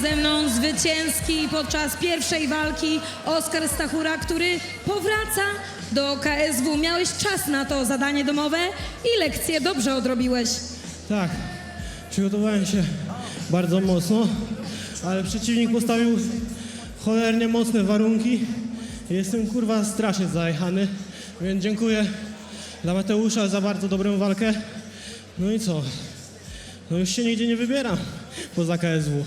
ze mną zwycięski podczas pierwszej walki Oskar Stachura, który powraca do KSW. Miałeś czas na to zadanie domowe i lekcję dobrze odrobiłeś. Tak, przygotowałem się bardzo mocno, ale przeciwnik postawił cholernie mocne warunki. Jestem kurwa strasznie zajechany, więc dziękuję dla Mateusza za bardzo dobrą walkę. No i co? No już się nigdzie nie wybieram poza KSW.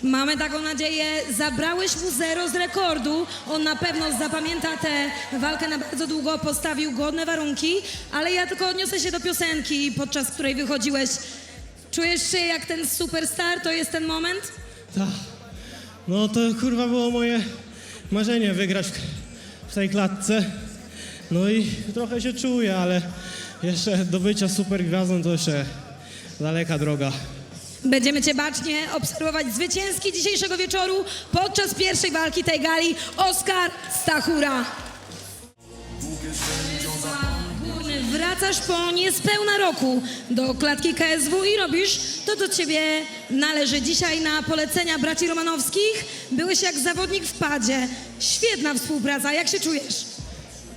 Mamy taką nadzieję, zabrałeś mu 0 z rekordu. On na pewno zapamięta tę walkę na bardzo długo, postawił godne warunki, ale ja tylko odniosę się do piosenki, podczas której wychodziłeś. Czujesz się jak ten superstar? To jest ten moment? Tak. No to kurwa było moje marzenie wygrać w tej klatce. No i trochę się czuję, ale jeszcze do bycia super gwiazdą to jeszcze daleka droga. Będziemy Cię bacznie obserwować. Zwycięski dzisiejszego wieczoru podczas pierwszej walki tej gali Oskar Stachura. Wracasz po niespełna roku do klatki KSW i robisz to, do Ciebie należy. Dzisiaj na polecenia braci Romanowskich byłeś jak zawodnik w padzie. Świetna współpraca. Jak się czujesz?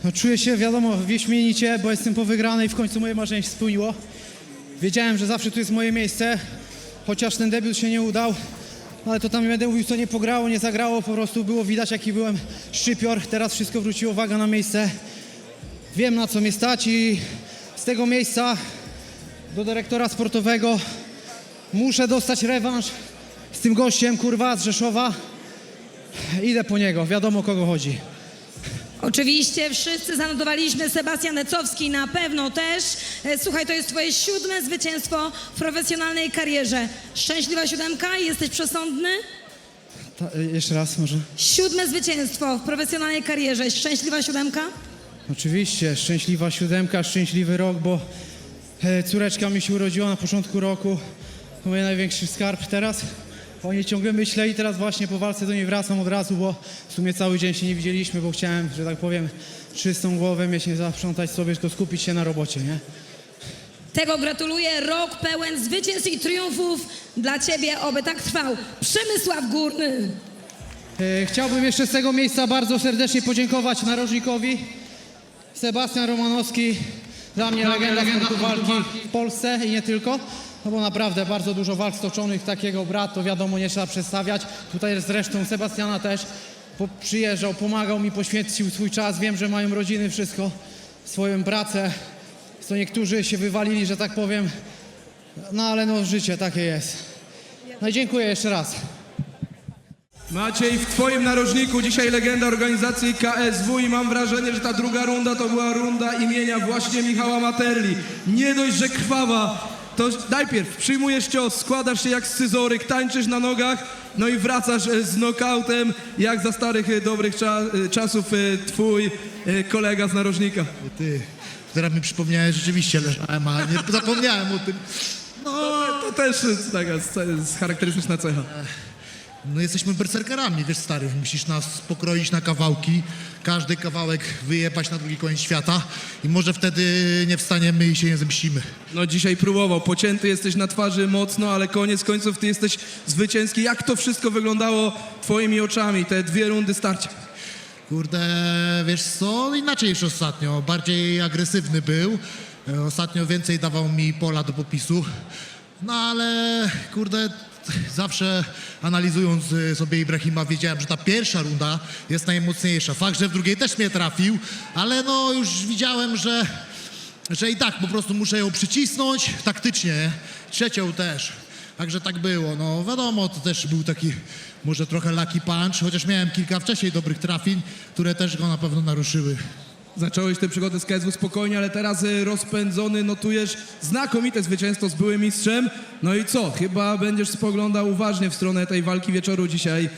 No, czuję się, wiadomo, wyśmienicie, bo jestem po wygranej i w końcu moje marzenie się spełniło. Wiedziałem, że zawsze tu jest moje miejsce, chociaż ten debiut się nie udał, ale to tam nie będę mówił, co nie pograło, nie zagrało, po prostu było widać, jaki byłem szczypior. Teraz wszystko wróciło, uwaga na miejsce. Wiem, na co mnie stać i z tego miejsca do dyrektora sportowego muszę dostać rewanż z tym gościem, kurwa, z Rzeszowa. Idę po niego, wiadomo, o kogo chodzi. Oczywiście wszyscy zanotowaliśmy, Sebastian Necowski na pewno też. Słuchaj, to jest Twoje 7. zwycięstwo w profesjonalnej karierze. Szczęśliwa 7, jesteś przesądny? Jeszcze raz może? 7. zwycięstwo w profesjonalnej karierze. Szczęśliwa 7? Oczywiście, szczęśliwa 7, szczęśliwy rok, bo córeczka mi się urodziła na początku roku. To mój największy skarb teraz. O niej ciągle myślę i teraz właśnie po walce do niej wracam od razu, bo w sumie cały dzień się nie widzieliśmy, bo chciałem, że tak powiem, czystą głowę mieć, nie zaprzątać sobie, tylko skupić się na robocie, nie? Tego gratuluję. Rok pełen zwycięstw i triumfów dla Ciebie. Oby tak trwał. Przemysław Górny. Chciałbym jeszcze z tego miejsca bardzo serdecznie podziękować narożnikowi. Sebastian Romanowski, dla mnie legenda sportu walki w Polsce i nie tylko. No bo naprawdę bardzo dużo walk stoczonych, takiego brat, to wiadomo, nie trzeba przedstawiać. Tutaj zresztą Sebastiana też przyjeżdżał, pomagał mi, poświęcił swój czas. Wiem, że mają rodziny, wszystko, swoją pracę. Co niektórzy się wywalili, że tak powiem. No ale no życie takie jest. No i dziękuję jeszcze raz. Maciej, w Twoim narożniku dzisiaj legenda organizacji KSW i mam wrażenie, że ta druga runda to była runda imienia właśnie Michała Materli. Nie dość, że krwawa, to najpierw przyjmujesz cios, składasz się jak scyzoryk, tańczysz na nogach, no i wracasz z nokautem, jak za starych dobrych czasów Twój kolega z narożnika. Ty, teraz mi przypomniałeś, rzeczywiście leżałem, a nie zapomniałem o tym. No, To też taka charakterystyczna cecha. no jesteśmy berserkerami, wiesz stary, musisz nas pokroić na kawałki, każdy kawałek wyjebać na drugi koniec świata i może wtedy nie wstaniemy i się nie zemścimy. No dzisiaj próbował, pocięty jesteś na twarzy mocno, ale koniec końców Ty jesteś zwycięski. Jak to wszystko wyglądało Twoimi oczami, te 2 rundy starcia? Kurde, wiesz co, inaczej niż ostatnio, bardziej agresywny był, ostatnio więcej dawał mi pola do popisu, no ale kurde, zawsze analizując sobie Ibrahima wiedziałem, że ta pierwsza runda jest najmocniejsza. Fakt, że w drugiej też mnie trafił, ale no już widziałem, że i tak po prostu muszę ją przycisnąć taktycznie, trzecią też. Także tak było, no wiadomo, to też był taki może trochę lucky punch, chociaż miałem kilka wcześniej dobrych trafień, które też go na pewno naruszyły. Zacząłeś tę przygodę z KSW spokojnie, ale teraz rozpędzony, notujesz znakomite zwycięstwo z byłym mistrzem. No i co? Chyba będziesz spoglądał uważnie w stronę tej walki wieczoru dzisiaj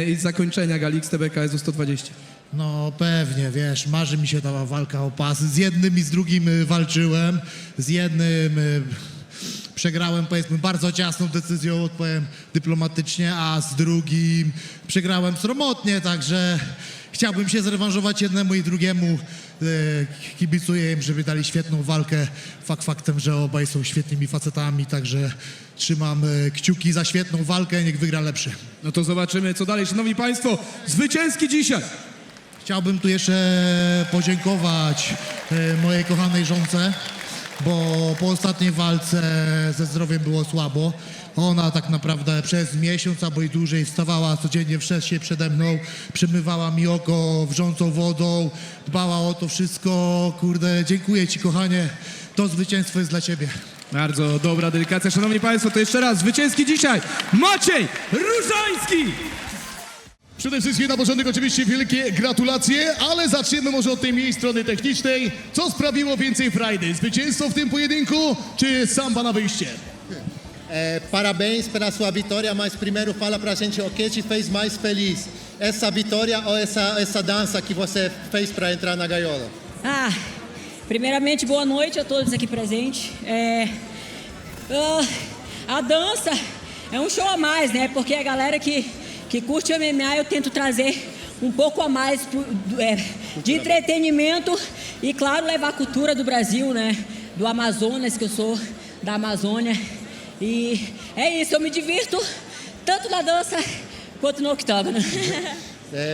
i zakończenia gali XTB KSW 120. No pewnie, wiesz, marzy mi się ta walka o pas. Z jednym i z drugim walczyłem. Z jednym przegrałem, powiedzmy, bardzo ciasną decyzją, odpowiem dyplomatycznie, a z drugim przegrałem sromotnie, także chciałbym się zrewanżować jednemu i drugiemu. Kibicuję im, żeby dali świetną walkę. Faktem, że obaj są świetnymi facetami, także trzymam kciuki za świetną walkę, niech wygra lepszy. No to zobaczymy, co dalej. Szanowni Państwo, zwycięski dzisiaj. Chciałbym tu jeszcze podziękować mojej kochanej żonce, bo po ostatniej walce ze zdrowiem było słabo. Ona tak naprawdę przez miesiąc albo i dłużej wstawała codziennie w 6 przede mną, przemywała mi oko wrzącą wodą, dbała o to wszystko. Kurde, dziękuję Ci, kochanie. To zwycięstwo jest dla Ciebie. Bardzo dobra dedykacja. Szanowni Państwo, to jeszcze raz zwycięski dzisiaj Maciej Różański. Przede wszystkim na porządek oczywiście wielkie gratulacje, ale zaczniemy może od tej mniej strony technicznej. Co sprawiło więcej frajdy? Zwycięstwo w tym pojedynku, czy samba na wyjście? Parabéns pela sua vitória, mas primeiro fala pra gente o que te fez mais feliz, essa vitória ou essa dança que você fez para entrar na gaiola? Primeiramente, boa noite a todos aqui presentes. A dança é um show a mais, né? Porque a galera que curte o MMA, eu tento trazer um pouco a mais de entretenimento e, claro, levar a cultura do Brasil, né? Do Amazonas, que eu sou da Amazônia. E é isso, eu me divirto tanto na dança quanto no octógono.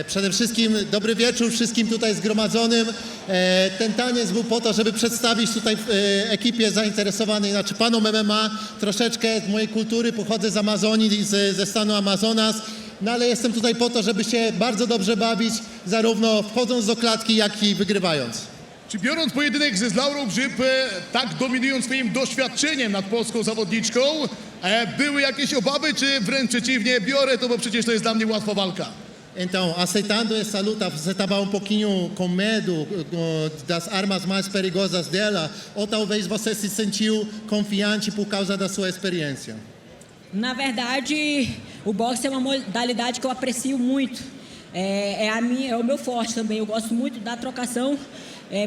Przede wszystkim dobry wieczór wszystkim tutaj zgromadzonym. Ten taniec był po to, żeby przedstawić tutaj ekipie zainteresowanej, znaczy panom MMA, troszeczkę z mojej kultury, pochodzę z Amazonii, ze stanu Amazonas, no ale jestem tutaj po to, żeby się bardzo dobrze bawić, zarówno wchodząc do klatki, jak i wygrywając. Czy biorąc pojedynek ze Laurą Grzyb, tak dominując swoim doświadczeniem nad polską zawodniczką, były jakieś obawy, czy wręcz przeciwnie, biorę to, bo przecież to jest dla mnie łatwa walka? Então, aceitando essa luta, você estava um pouquinho com medo das armas mais perigosas dela, ou talvez você se sentiu confiante por causa da sua experiência? Na verdade, o boxe é uma modalidade que eu aprecio muito. É o meu forte também. Eu gosto muito da trocação,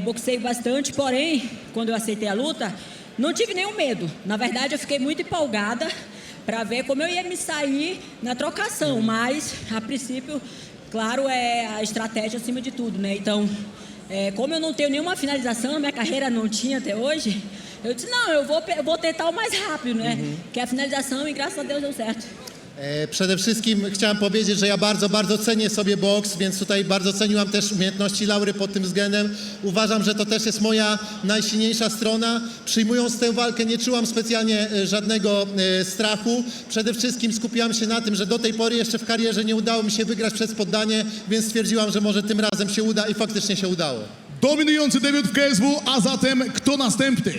boxeio bastante, porém, quando eu aceitei a luta, não tive nenhum medo. Na verdade, eu fiquei muito empolgada para ver como eu ia me sair na trocação, mas, a princípio, claro, é a estratégia acima de tudo, né? Então, como eu não tenho nenhuma finalização, minha carreira não tinha até hoje, eu disse, não, eu vou tentar o mais rápido, né? Que é a finalização e graças a Deus deu certo. Przede wszystkim chciałem powiedzieć, że ja bardzo cenię sobie boks, więc tutaj bardzo ceniłam też umiejętności Laury pod tym względem. Uważam, że to też jest moja najsilniejsza strona. Przyjmując tę walkę nie czułam specjalnie żadnego strachu. Przede wszystkim skupiłam się na tym, że do tej pory jeszcze w karierze nie udało mi się wygrać przez poddanie, więc stwierdziłam, że może tym razem się uda i faktycznie się udało. Dominujący debiut w KSW, a zatem kto następny?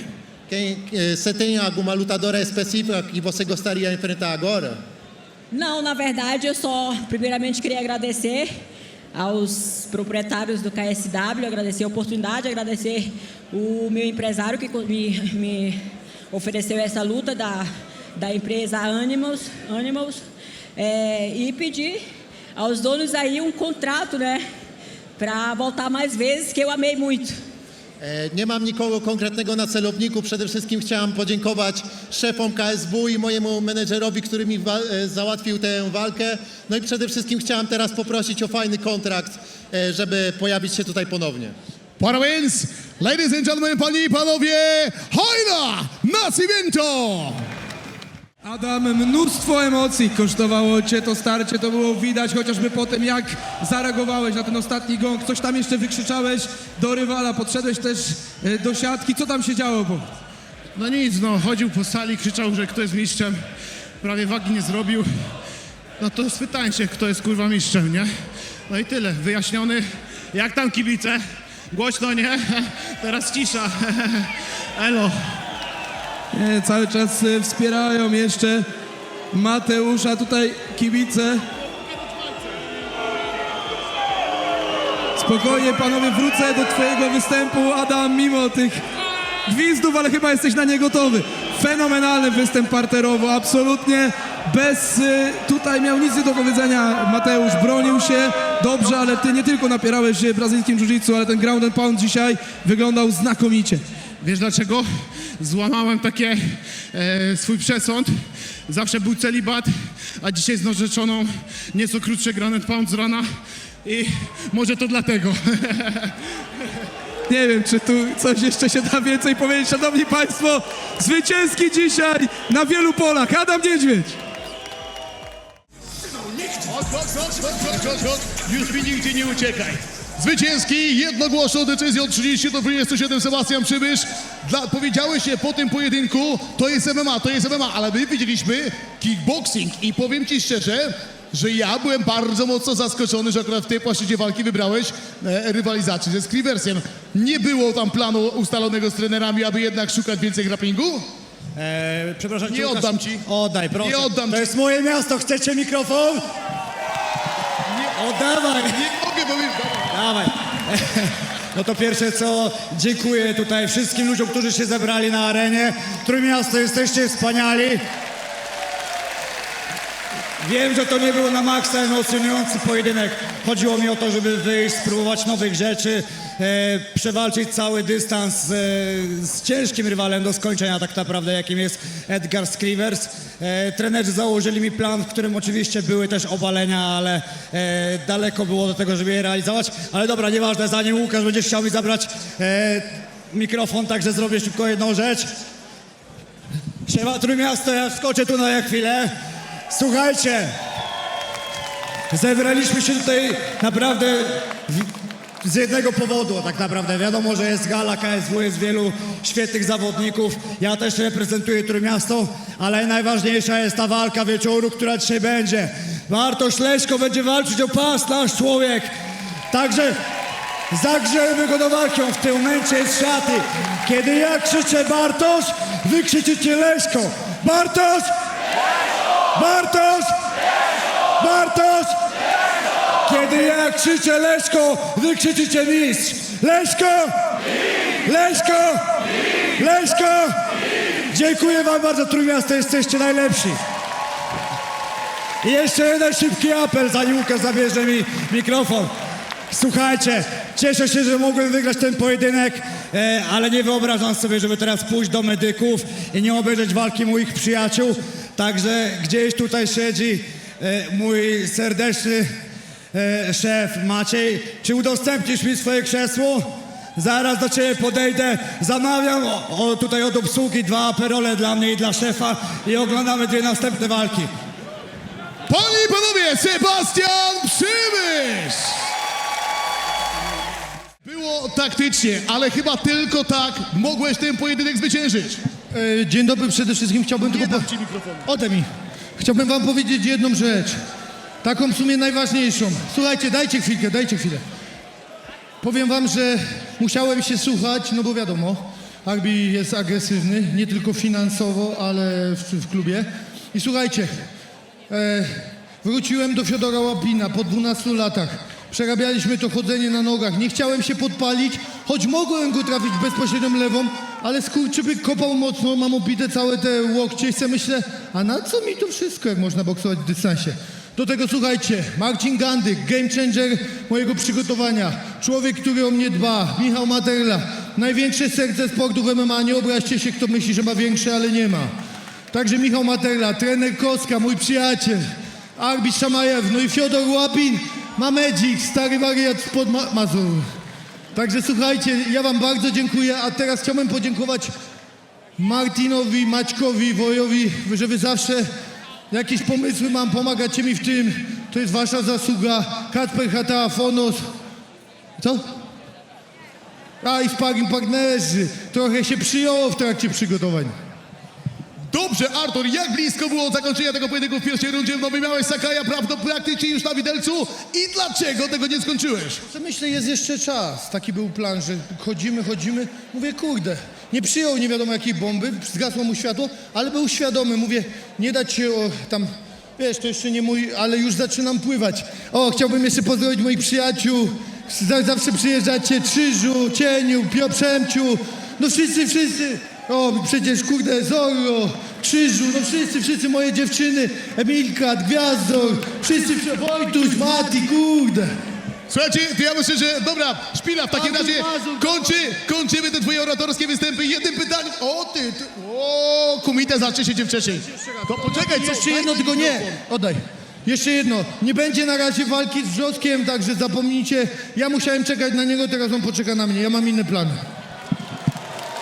Você tem alguma lutadora específica que você gostaria de enfrentar agora? Não, na verdade, eu só primeiramente queria agradecer aos proprietários do KSW, agradecer a oportunidade, agradecer o meu empresário que me ofereceu essa luta da empresa Animals e pedir aos donos aí um contrato, né, para voltar mais vezes, que eu amei muito. Nie mam nikogo konkretnego na celowniku. Przede wszystkim chciałem podziękować szefom KSW i mojemu menedżerowi, który mi załatwił tę walkę. No i przede wszystkim chciałem teraz poprosić o fajny kontrakt, żeby pojawić się tutaj ponownie. Parabéns, ladies and gentlemen, panie i panowie, Hajna Nascimento! Adam, mnóstwo emocji kosztowało Cię to starcie, to było widać chociażby po tym, jak zareagowałeś na ten ostatni gong. Coś tam jeszcze wykrzyczałeś do rywala, podszedłeś też do siatki. Co tam się działo? No nic, no chodził po sali, krzyczał, że kto jest mistrzem, prawie wagi nie zrobił. No to spytajcie, kto jest kurwa mistrzem, nie? No i tyle, wyjaśniony. Jak tam kibice? Głośno, nie? Teraz cisza. Elo. Nie, cały czas wspierają jeszcze Mateusza, tutaj kibice. Spokojnie panowie, wrócę do twojego występu, Adam, mimo tych gwizdów, ale chyba jesteś na nie gotowy. Fenomenalny występ parterowo, absolutnie bez, tutaj miał nic do powiedzenia Mateusz, bronił się dobrze, ale ty nie tylko napierałeś brazylijskim jiu-jitsu, ale ten ground and pound dzisiaj wyglądał znakomicie. Wiesz dlaczego? Złamałem takie swój przesąd. Zawsze był celibat, a dzisiaj z narzeczoną nieco krótsze ground and pound z rana i może to dlatego. Nie wiem, czy tu coś jeszcze się da więcej powiedzieć. Szanowni Państwo, zwycięski dzisiaj na wielu polach Adam Niedźwiedź. Chodź, już mi nigdzie nie uciekaj. Zwycięski jednogłośną decyzją 30-27 Sebastian Przybysz. Powiedziałeś się po tym pojedynku, to jest MMA, ale my widzieliśmy kickboxing i powiem ci szczerze, że ja byłem bardzo mocno zaskoczony, że akurat w tej płaszczyźnie walki wybrałeś rywalizację ze Scriversem. Nie było tam planu ustalonego z trenerami, aby jednak szukać więcej grapplingu? Przepraszam, Nie Łukasz, oddam ci. Oddaj, proszę. Nie oddam To ci. jest moje miasto, chcecie mikrofon? Oddawaj. Nie mogę, bo Dawaj. No to pierwsze co, dziękuję tutaj wszystkim ludziom, którzy się zebrali na arenie. Trójmiasto, jesteście wspaniali. Wiem, że to nie był na maksa emocjonujący pojedynek. Chodziło mi o to, żeby wyjść, spróbować nowych rzeczy, przewalczyć cały dystans z ciężkim rywalem do skończenia tak naprawdę, jakim jest Edgar Scrivers. Trenerzy założyli mi plan, w którym oczywiście były też obalenia, ale daleko było do tego, żeby je realizować. Ale dobra, nieważne, zanim Łukasz będzie chciał mi zabrać mikrofon, także zrobię szybko jedną rzecz. Siema Trójmiasto, ja wskoczę tu na chwilę. Słuchajcie, zebraliśmy się tutaj naprawdę z jednego powodu, tak naprawdę. Wiadomo, że jest gala KSW, jest wielu świetnych zawodników. Ja też reprezentuję Trójmiasto, ale najważniejsza jest ta walka wieczoru, która dzisiaj będzie. Bartosz Leśko będzie walczyć o pas, nasz człowiek. Także zagrzejmy go do walki, on w tym momencie jest szaty. Kiedy ja krzyczę Bartosz, wy krzyczycie Leśko. Bartosz! Bartosz! Bartosz! Kiedy ja krzyczę Leszko, wy krzyczycie mistrz! Leszko! Leszko! Leszko! Dziękuję wam bardzo, Trójmiasto, jesteście najlepsi. I jeszcze jeden szybki apel, zanim Łukasz zabierze mi mikrofon. Słuchajcie, cieszę się, że mogłem wygrać ten pojedynek, ale nie wyobrażam sobie, żeby teraz pójść do medyków i nie obejrzeć walki moich przyjaciół. Także gdzieś tutaj siedzi mój serdeczny szef Maciej. Czy udostępnisz mi swoje krzesło? Zaraz do ciebie podejdę. Zamawiam tutaj od obsługi 2 aperole dla mnie i dla szefa i oglądamy 2 następne walki. Panie i panowie, Sebastian Przybysz! Było taktycznie, ale chyba tylko tak mogłeś ten pojedynek zwyciężyć. Dzień dobry, przede wszystkim chciałbym Nie tylko... dam ci mikrofonu. Ode mi. Chciałbym wam powiedzieć jedną rzecz. Taką w sumie najważniejszą. Słuchajcie, dajcie chwilę. Powiem wam, że musiałem się słuchać, no bo wiadomo, Arbi jest agresywny, nie tylko finansowo, ale w klubie. I słuchajcie, wróciłem do Fiodora Łapina po 12 latach. Przerabialiśmy to chodzenie na nogach. Nie chciałem się podpalić, choć mogłem go trafić bezpośrednią lewą, ale skurczybyk kopał mocno, mam obite całe te łokcie i sobie myślę, a na co mi to wszystko, jak można boksować w dystansie? Do tego słuchajcie, Marcin Gandyk, game changer mojego przygotowania, człowiek, który o mnie dba, Michał Materla, największe serce sportu w MMA, nie obraźcie się, kto myśli, że ma większe, ale nie ma. Także Michał Materla, trener Koska, mój przyjaciel, Arbi Szamajew, no i Fiodor Łapin, Mamedzik, stary wariat spod Mazur. Także słuchajcie, ja wam bardzo dziękuję, a teraz chciałbym podziękować Martinowi, Maćkowi, Wojowi, że wy zawsze jakieś pomysły mam, pomagacie mi w tym. To jest wasza zasługa. Kacper Hata, Fonos. Co? A i sparring partnerzy. Trochę się przyjęło w trakcie przygotowań. Dobrze, Artur, jak blisko było zakończenia tego pojedynku w pierwszej rundzie? No miałeś Sakaja praktycznie już na widelcu i dlaczego tego nie skończyłeś? Co myślę, jest jeszcze czas. Taki był plan, że chodzimy. Mówię, kurde, nie przyjął nie wiadomo jakiej bomby, zgasło mu światło, ale był świadomy. Mówię, nie dać się tam, wiesz, to jeszcze nie mój, ale już zaczynam pływać. O, chciałbym jeszcze pozdrowić moich przyjaciół. Zawsze przyjeżdżacie, Krzyżu, Cieniu, Przemciu. No wszyscy. O, przecież kurde, Zorro, Krzyżu, no wszyscy moje dziewczyny, Emilka, Gwiazdor, wszyscy, Wojtuś, Mati, kurde. Słuchajcie, to ja myślę, że dobra, Szpila, w takim razie kończymy te twoje oratorskie występy. Jednym pytaniem. Kumite, zacznie się cię wcześniej. To poczekaj, co? Jeszcze jedno, tylko nie. Oddaj. Jeszcze jedno. Nie będzie na razie walki z Wrzoskiem, także zapomnijcie. Ja musiałem czekać na niego, teraz on poczeka na mnie. Ja mam inny plan.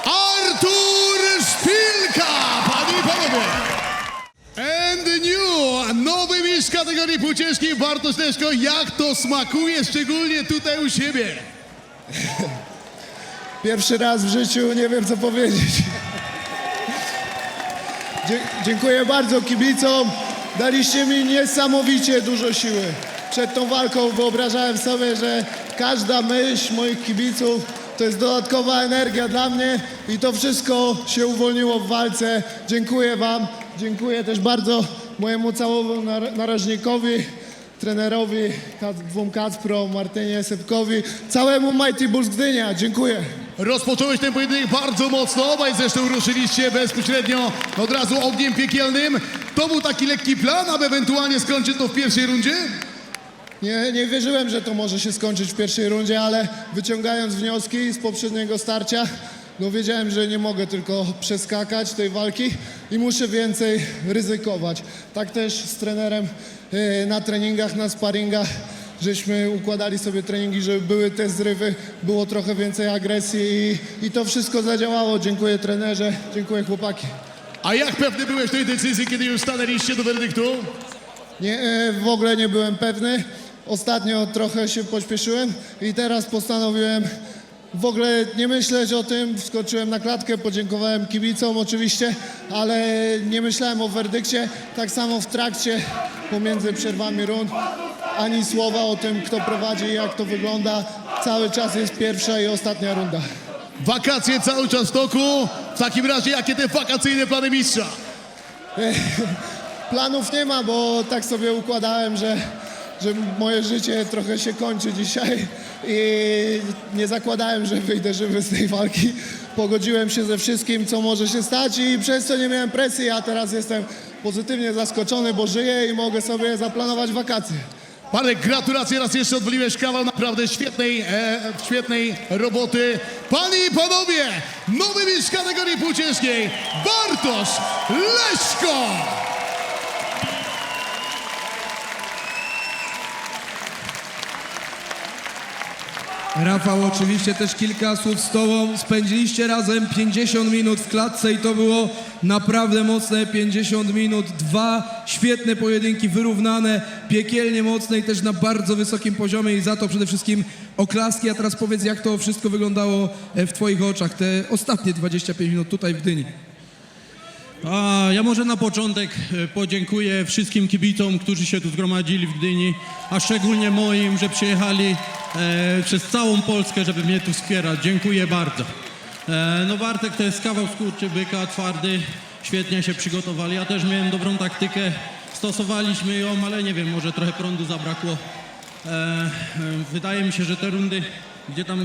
Artur Szpilka, panie i panowie. And the new, nowy mistrz kategorii półciężkiej, Bartosz Leszko. Jak to smakuje, szczególnie tutaj u siebie? Pierwszy raz w życiu, nie wiem co powiedzieć. Dziękuję bardzo kibicom. Daliście mi niesamowicie dużo siły. Przed tą walką wyobrażałem sobie, że każda myśl moich kibiców to jest dodatkowa energia dla mnie i to wszystko się uwolniło w walce. Dziękuję wam. Dziękuję też bardzo mojemu całemu narożnikowi, trenerowi, dwóm Kacprom, Martynie Sepkowi, całemu Mighty Bulls Gdynia. Dziękuję. Rozpocząłeś ten pojedynek bardzo mocno, obaj zresztą ruszyliście bezpośrednio od razu ogniem piekielnym. To był taki lekki plan, aby ewentualnie skończyć to w pierwszej rundzie? Nie wierzyłem, że to może się skończyć w pierwszej rundzie, ale wyciągając wnioski z poprzedniego starcia, no wiedziałem, że nie mogę tylko przeskakać tej walki i muszę więcej ryzykować. Tak też z trenerem na treningach, na sparingach, żeśmy układali sobie treningi, żeby były te zrywy, było trochę więcej agresji i to wszystko zadziałało. Dziękuję trenerze, dziękuję chłopaki. A jak pewny byłeś tej decyzji, kiedy już stanęliście do werdyktu? Nie, w ogóle nie byłem pewny. Ostatnio trochę się pośpieszyłem i teraz postanowiłem w ogóle nie myśleć o tym. Wskoczyłem na klatkę, podziękowałem kibicom oczywiście, ale nie myślałem o werdykcie. Tak samo w trakcie, pomiędzy przerwami rund, ani słowa o tym, kto prowadzi i jak to wygląda. Cały czas jest pierwsza i ostatnia runda. Wakacje cały czas w toku. W takim razie, jakie te wakacyjne plany mistrza? Planów nie ma, bo tak sobie układałem, że moje życie trochę się kończy dzisiaj i nie zakładałem, że wyjdę żywy z tej walki. Pogodziłem się ze wszystkim, co może się stać i przez to nie miałem presji, a teraz jestem pozytywnie zaskoczony, bo żyję i mogę sobie zaplanować wakacje. Marek, gratulacje, raz jeszcze odwaliłeś kawał naprawdę świetnej roboty. Panie i panowie, nowy mistrz kategorii półciężkiej, Bartosz Leszko! Rafał, oczywiście też kilka słów z tobą. Spędziliście razem 50 minut w klatce i to było naprawdę mocne 50 minut. 2 świetne pojedynki, wyrównane, piekielnie mocne i też na bardzo wysokim poziomie i za to przede wszystkim oklaski. A teraz powiedz, jak to wszystko wyglądało w twoich oczach, te ostatnie 25 minut tutaj w Gdyni. Ja może na początek podziękuję wszystkim kibicom, którzy się tu zgromadzili w Gdyni, a szczególnie moim, że przyjechali przez całą Polskę, żeby mnie tu wspierać. Dziękuję bardzo. No Bartek to jest kawał skurczybyka, twardy, świetnie się przygotowali. Ja też miałem dobrą taktykę, stosowaliśmy ją, ale nie wiem, może trochę prądu zabrakło. Wydaje mi się, że te rundy,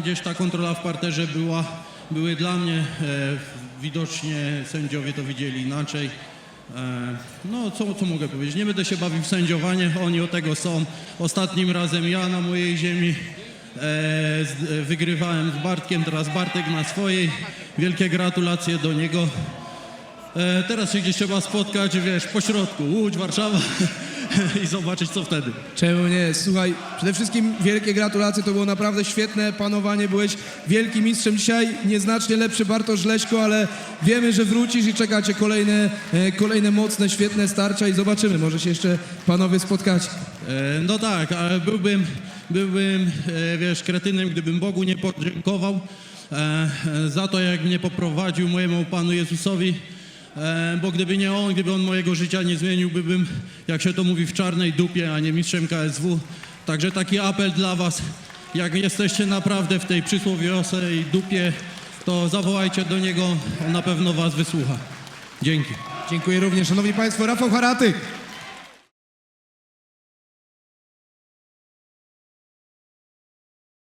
gdzieś ta kontrola w parterze były dla mnie, widocznie sędziowie to widzieli inaczej. No co mogę powiedzieć, nie będę się bawił w sędziowanie, oni od tego są. Ostatnim razem ja na mojej ziemi wygrywałem z Bartkiem, teraz Bartek na swojej. Wielkie gratulacje do niego. Teraz się gdzieś trzeba spotkać, wiesz, po środku, Łódź, Warszawa i zobaczyć, co wtedy. Czemu nie? Słuchaj, przede wszystkim wielkie gratulacje, to było naprawdę świetne panowanie, byłeś wielkim mistrzem. Dzisiaj nieznacznie lepszy Bartosz Leszko, ale wiemy, że wrócisz i czekacie kolejne mocne, świetne starcia i zobaczymy, może się jeszcze panowie spotkacie. No tak, ale byłbym, wiesz, kretynem, gdybym Bogu nie podziękował za to, jak mnie poprowadził mojemu Panu Jezusowi. Bo gdyby nie on, gdyby on mojego życia nie zmienił, byłbym, jak się to mówi, w czarnej dupie, a nie mistrzem KSW. Także taki apel dla was, jak jesteście naprawdę w tej przysłowiosej dupie, to zawołajcie do niego, on na pewno was wysłucha. Dzięki. Dziękuję również. Szanowni Państwo, Rafał Haratyk.